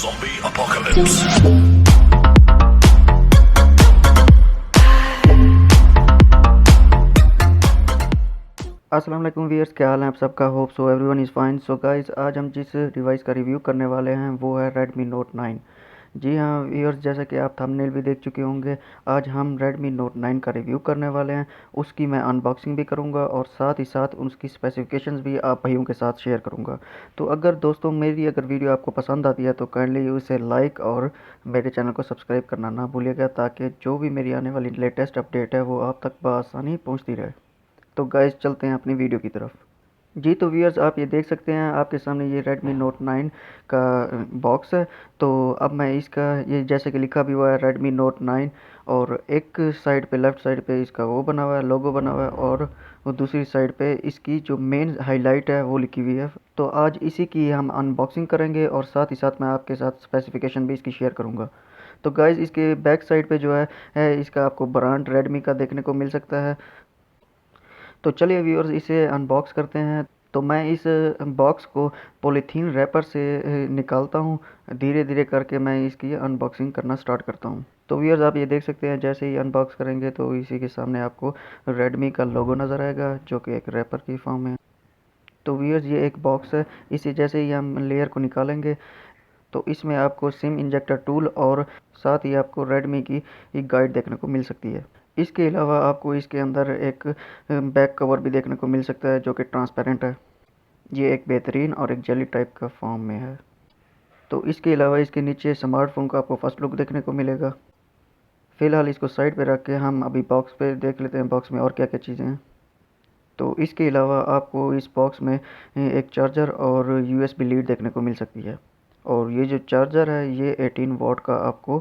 Zombie apocalypse. अस्सलाम वालेकुम viewers, क्या हाल है आप सबका। Hope so everyone is fine. So guys, आज हम जिस डिवाइस का रिव्यू करने वाले हैं वो है Redmi Note 9। जी हाँ व्यूअर्स, जैसा कि आप थंबनेल भी देख चुके होंगे, आज हम Redmi Note 9 का रिव्यू करने वाले हैं। उसकी मैं अनबॉक्सिंग भी करूंगा और साथ ही साथ उसकी स्पेसिफिकेशंस भी आप भाइयों के साथ शेयर करूंगा। तो अगर दोस्तों मेरी वीडियो आपको पसंद आती है तो काइंडली उसे लाइक और मेरे चैनल को सब्सक्राइब करना ना भूलिएगा, ताकि जो भी मेरी आने वाली लेटेस्ट अपडेट है वो आप तक बआसानी पहुँचती रहे। तो गाइस चलते हैं अपनी वीडियो की तरफ। जी तो व्यूअर्स, आप ये देख सकते हैं आपके सामने ये Redmi Note 9 का बॉक्स है। तो अब मैं इसका, ये जैसे कि लिखा भी हुआ है Redmi Note 9, और एक साइड पे, लेफ़्ट साइड पे इसका वो बना हुआ है, लोगो बना हुआ है, और दूसरी साइड पे इसकी जो मेन हाईलाइट है वो लिखी हुई है। तो आज इसी की हम अनबॉक्सिंग करेंगे और साथ ही साथ मैं आपके साथ स्पेसिफिकेशन भी इसकी शेयर करूँगा। तो गाइज़, इसके बैक साइड पे जो है इसका आपको ब्रांड रेडमी का देखने को मिल सकता है। तो चलिए व्यूअर्स, इसे अनबॉक्स करते हैं। तो मैं इस बॉक्स को पॉलीथीन रैपर से निकालता हूँ। धीरे धीरे करके मैं इसकी अनबॉक्सिंग करना स्टार्ट करता हूँ। तो व्यूअर्स, आप ये देख सकते हैं, जैसे ही अनबॉक्स करेंगे तो इसी के सामने आपको रेडमी का लोगो नज़र आएगा, जो कि एक रैपर की फॉर्म है। तो व्यूअर्स, ये एक बॉक्स है। इसे जैसे ही हम लेयर को निकालेंगे तो इसमें आपको सिम इंजेक्टर टूल और साथ ही आपको रेडमी की एक गाइड देखने को मिल सकती है। इसके अलावा आपको इसके अंदर एक बैक कवर भी देखने को मिल सकता है, जो कि ट्रांसपेरेंट है। ये एक बेहतरीन और एक जेली टाइप का फॉर्म में है। तो इसके अलावा इसके नीचे स्मार्टफोन का आपको फर्स्ट लुक देखने को मिलेगा। फ़िलहाल इसको साइड पे रख के हम अभी बॉक्स पे देख लेते हैं बॉक्स में और क्या क्या चीज़ें हैं। तो इसके अलावा आपको इस बॉक्स में एक चार्जर और यूएसबी लीड देखने को मिल सकती है। और ये जो चार्जर है ये 18 वॉट का आपको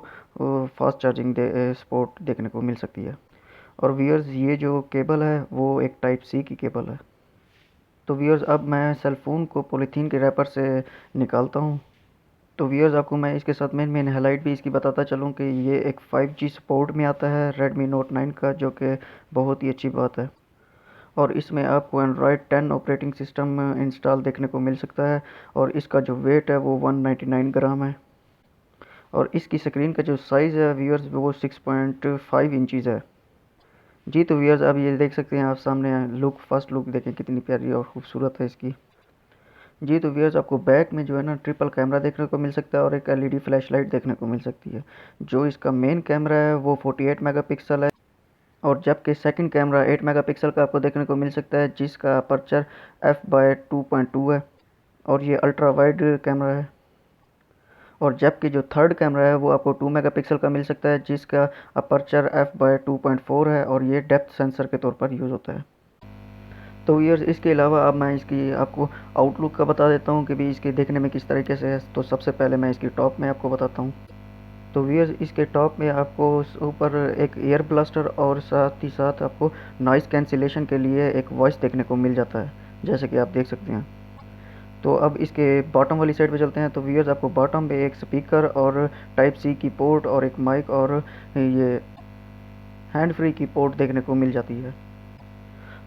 फास्ट चार्जिंग सपोर्ट देखने को मिल सकती है। और व्यूअर्स, ये जो केबल है वो एक टाइप सी की केबल है। तो व्यूअर्स, अब मैं सेल फ़ोन को पॉलीथीन के रैपर से निकालता हूँ। तो व्यूअर्स, आपको मैं इसके साथ मेन हाईलाइट भी इसकी बताता चलूँ कि ये एक 5G सपोर्ट में आता है Redmi Note 9 का, जो कि बहुत ही अच्छी बात है। और इसमें आपको एंड्रॉयड 10 ऑपरेटिंग सिस्टम इंस्टॉल देखने को मिल सकता है। और इसका जो वेट है वो 199 ग्राम है। और इसकी स्क्रीन का जो साइज़ है व्यूअर्स, वो 6.5 इंचज़ है। जी तो व्यूअर्स, अब ये देख सकते हैं आप सामने फर्स्ट लुक देखें कितनी प्यारी और ख़ूबसूरत है इसकी। जी तो व्यूअर्स, आपको बैक में जो है ना ट्रिपल कैमरा देखने को मिल सकता है और एक एलईडी फ्लैश लाइट देखने को मिल सकती है। जो इसका मेन कैमरा है वो 48 मेगापिक्सल है, और जबकि सेकंड कैमरा 8 मेगापिक्सल का आपको देखने को मिल सकता है, जिसका अपर्चर f/2.2 है, और ये अल्ट्रा वाइड कैमरा है। और जबकि जो थर्ड कैमरा है वो आपको 2 मेगापिक्सल का मिल सकता है, जिसका अपर्चर f/2.4 है, और ये डेप्थ सेंसर के तौर पर यूज़ होता है। तो व्यूअर्स, इसके अलावा अब मैं इसकी आपको आउटलुक का बता देता हूँ कि भी इसके देखने में किस तरीके से है। तो सबसे पहले मैं इसकी टॉप में आपको बताता हूँ। तो व्यूअर्स, इसके टॉप में आपको ऊपर एक एयर ब्लास्टर और साथ ही साथ आपको नॉइज़ कैंसिलेशन के लिए एक वॉइस देखने को मिल जाता है, जैसे कि आप देख सकते हैं। तो अब इसके बॉटम वाली साइड पे चलते हैं। तो व्यूअर्स, आपको बॉटम पे एक स्पीकर और टाइप सी की पोर्ट और एक माइक और ये हैंड फ्री की पोर्ट देखने को मिल जाती है।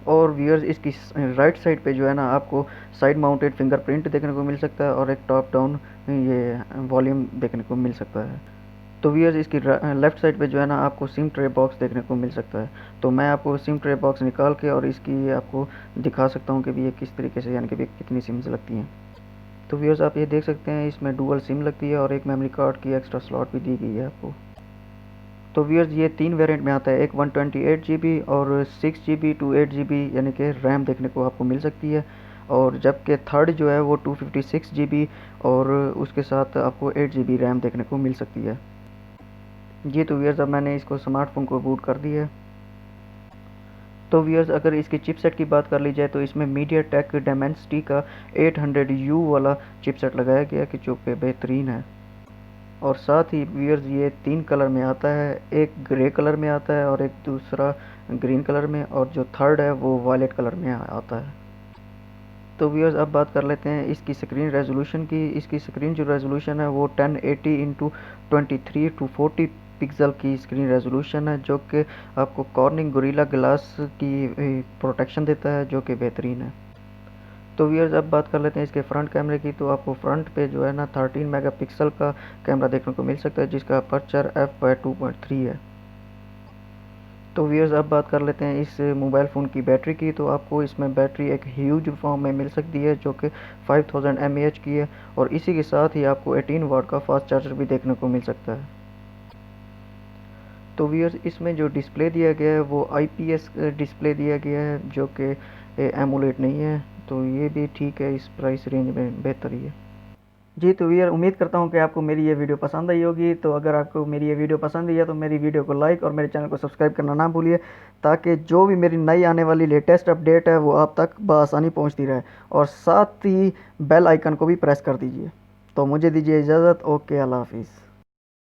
और व्यूअर्स, इसकी राइट साइड पे जो है ना आपको साइड माउंटेड फिंगरप्रिंट देखने को मिल सकता है और एक टॉप डाउन ये वॉल्यूम देखने को मिल सकता है। तो व्यूअर्स, इसकी लेफ़्ट साइड पे जो है ना आपको सिम ट्रे बॉक्स देखने को मिल सकता है। तो मैं आपको सिम ट्रे बॉक्स निकाल के और इसकी आपको दिखा सकता हूँ कि भी ये किस तरीके से, यानी कि भी कितनी सिम्स लगती हैं। तो व्यूअर्स, आप ये देख सकते हैं इसमें डुअल सिम लगती है और एक मेमोरी कार्ड की एक्स्ट्रा स्लॉट भी दी गई है आपको। तो व्यूअर्स, ये 3 वेरिएंट में आता है, एक 128 GB और 6 GB टू 8 GB यानी कि रैम देखने को आपको मिल सकती है। और जबकि थर्ड जो है वो 256 GB और उसके साथ आपको 8 GB रैम देखने को मिल सकती है। जी तो व्यूअर्स, अब मैंने इसको स्मार्टफोन को बूट कर दिया है। तो व्यूअर्स, अगर इसकी चिपसेट की बात कर ली जाए तो इसमें मीडियाटेक डायमेंसिटी का 800U वाला चिपसेट लगाया गया कि जो कि बेहतरीन है। और साथ ही व्यूअर्स, ये 3 कलर में आता है, एक ग्रे कलर में आता है और एक दूसरा ग्रीन कलर में, और जो थर्ड है वो वायलेट कलर में आता है। तो व्यूअर्स, अब बात कर लेते हैं इसकी स्क्रीन रेजोल्यूशन की। इसकी स्क्रीन जो रेजोल्यूशन है वो 1080 इंटू 23 टू 40 पिक्सल की स्क्रीन रेजोल्यूशन है, जो कि आपको कॉर्निंग गोरिल्ला ग्लास की प्रोटेक्शन देता है, जो कि बेहतरीन है। तो व्यूअर्स अब बात कर लेते हैं इसके फ्रंट कैमरे की। तो आपको फ्रंट पे जो है ना 13 मेगापिक्सल का कैमरा देखने को मिल सकता है, जिसका अपर्चर f/2.3 है। तो व्यूअर्स अब बात कर लेते हैं इस मोबाइल फ़ोन की बैटरी की। तो आपको इसमें बैटरी एक ह्यूज फॉर्म में मिल सकती है, जो कि 5000 mAh की है, और इसी के साथ ही आपको 18 वाट का फास्ट चार्जर भी देखने को मिल सकता है। तो व्यूअर्स इसमें जो डिस्प्ले दिया गया है वो IPS डिस्प्ले दिया गया है, जो कि एमोलेड नहीं है। तो ये भी ठीक है, इस प्राइस रेंज में बेहतर ही है। जी, तो व्यूअर उम्मीद करता हूँ कि आपको मेरी ये वीडियो पसंद आई होगी। तो अगर आपको मेरी ये वीडियो पसंद आई है तो मेरी वीडियो को लाइक और मेरे चैनल को सब्सक्राइब करना ना भूलिए, ताकि जो भी मेरी नई आने वाली लेटेस्ट अपडेट है वो आप तक बआसानी पहुँचती रहे, और साथ ही बेल आइकन को भी प्रेस कर दीजिए। तो मुझे दीजिए इजाज़त। ओके, अल्लाह हाफिज़।